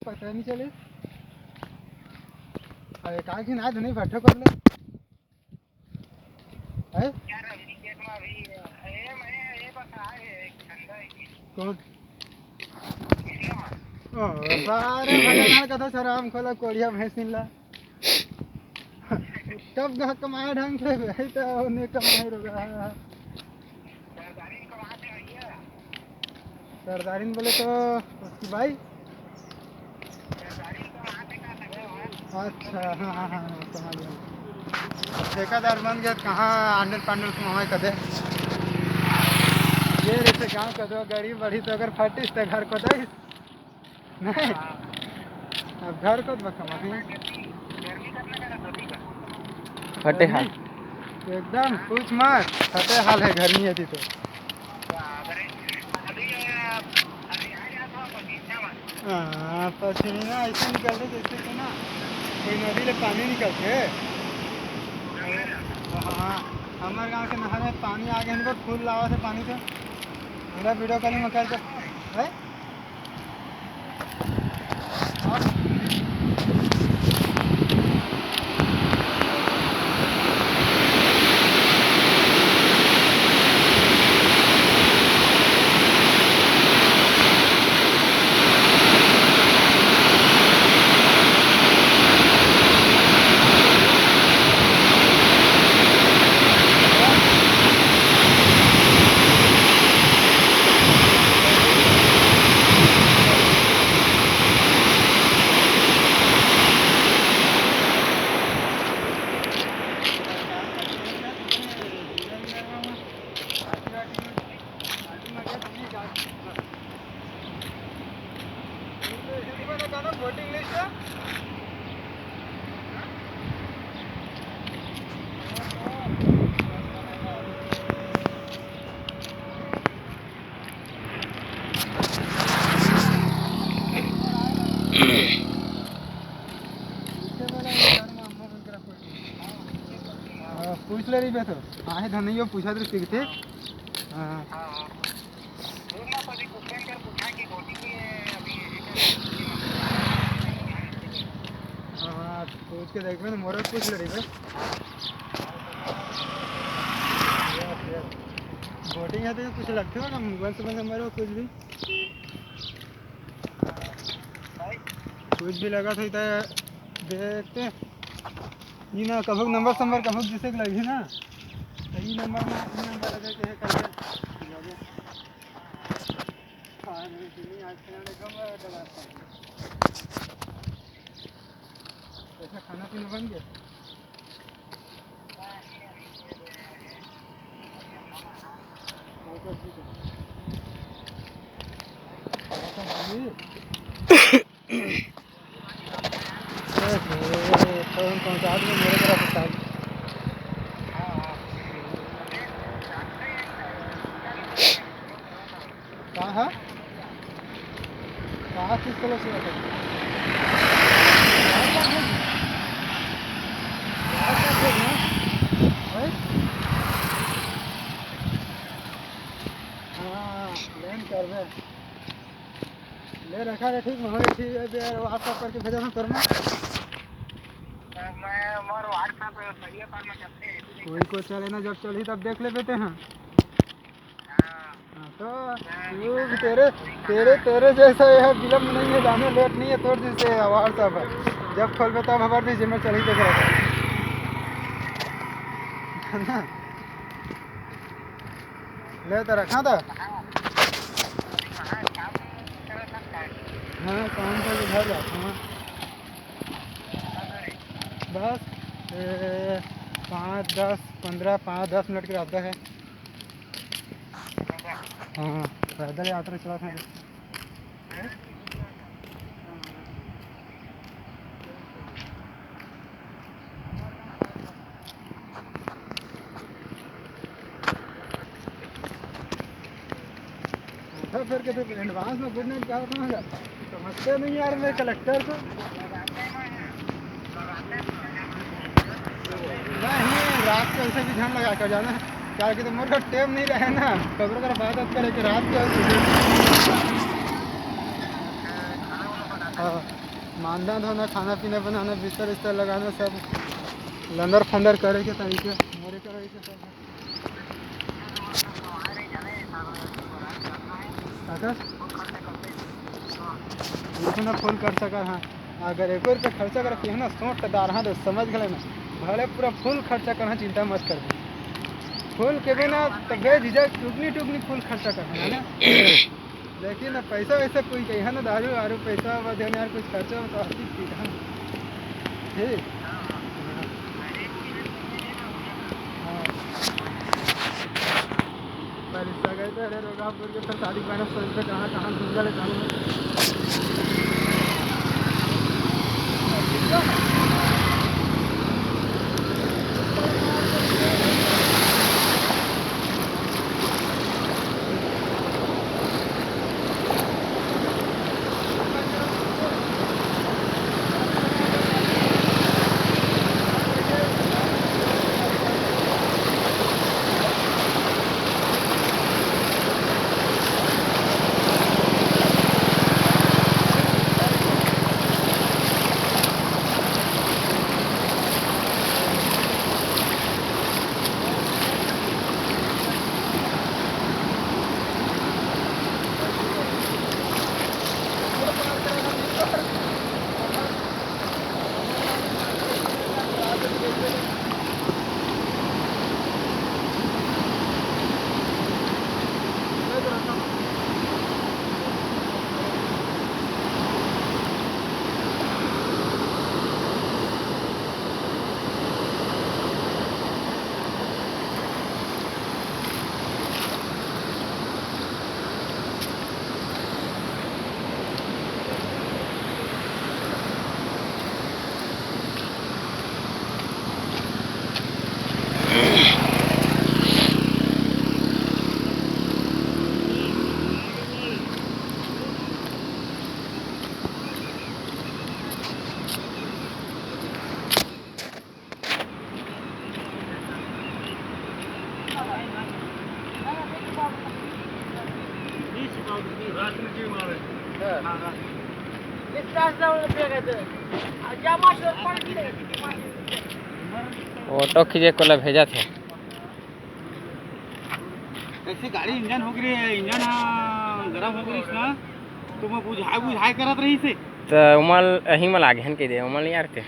पता नहीं चले। अरे काय की नाही धनी फटो कर ले है कौन ओ सारे भजन कथा सराम खोला कोड़िया भैंसिला कब गा कमाए ढंग से भाई तो उन्हें कमाए रोगा सरदारी बोले तो उसकी भाई अच्छा हाँ हाँ हाँ समझ गया ठेकादार बन गया कहाँ आंडल पांडल कमाए कदे ये जैसे गाँव कदो गरीब बढ़ी तो अगर फटिस तो घर को दे नहीं अब घर को कमाए फटे हाल एकदम कुछ मत फटे हाल है गर्मी है तो पसीना ऐसे निकलते जैसे कि ना कोई नदी ले पानी निकलते हाँ हमारे गाँव के नहर में पानी आ गया इनको फूल लावा थे पानी से मेरा वीडियो कॉलिंग में करके है वोटिंग लिस्ट पूछ ले रही बे तो आहे धनियो पूछा तो सीखते हाँ हाँ पूछ के देख में मोर पूछ ले रही बे वोटिंग है तो कुछ लगते हो ना मोबाइल से नंबर हो कुछ भी लगा था देखते ये ना कभू नंबर कभू जिसे लगी ना सही नंबर में नंबर लगा के करके ऐसा खाना पीना बन गया पहुँचा दो मेरे तरफ कहाँ कहाँ किस तरह से हाँ लेन कर ले रखा है ठीक है ठीक है व्हाट्सएप करके भेजा ना करना कोई को चले ना जब चली तब देख ले बेटे हैं तो तेरे तेरे तेरे जैसा यह विलम्ब नहीं है जाने लेट नहीं है तोड़ जैसे व्हाट्सएप है जब खोल तब खबर दीजिए मैं चल ही देख रहा था ले तो रखा था हाँ काम पर घर जाता हूँ बस 5-10 मिनट के रास्ता है हाँ पैदल यात्रा चला था फिर के एडवांस में गुड नाइट कहा था समझते नहीं यार मैं कलेक्टर को नहीं रात को ऐसे भी ध्यान लगा कर जाना क्या कि तो मोर का टाइम नहीं रहे ना खबरों का बात करे कि रात को हाँ मानदान होना, खाना पीना बनाना, बिस्तर विस्तर लगाना, सब लंदर फंदर करे के तरीके मोरे करे के सब इतना फुल कर सका। हाँ, अगर एक रुपये खर्चा कर ना सोच दार हाँ तो समझ गए ना, भले पूरा फुल खर्चा करना, चिंता मत कर। फुल के बिना तो बेझिझक टुकनी टुकनी फुल खर्चा करना है ना। लेकिन अब पैसा वैसा कोई कही है ना, दारू वारू पैसा देने यार कुछ खर्चा हो तो हंसी ठीक है ठीक। बारिश गए थे अरे रोगापुर के फिर शादी मैंने सोचते कहाँ कहाँ घूमने ले जाऊँ। ऑटो खींचे को भेजा थे। ऐसी गाड़ी इंजन हो गई है, इंजन गरम हो गई ना, तो मैं बुझाए बुझाए करत रही से तो उमल अही मल आगे हन के दे उमल यार थे।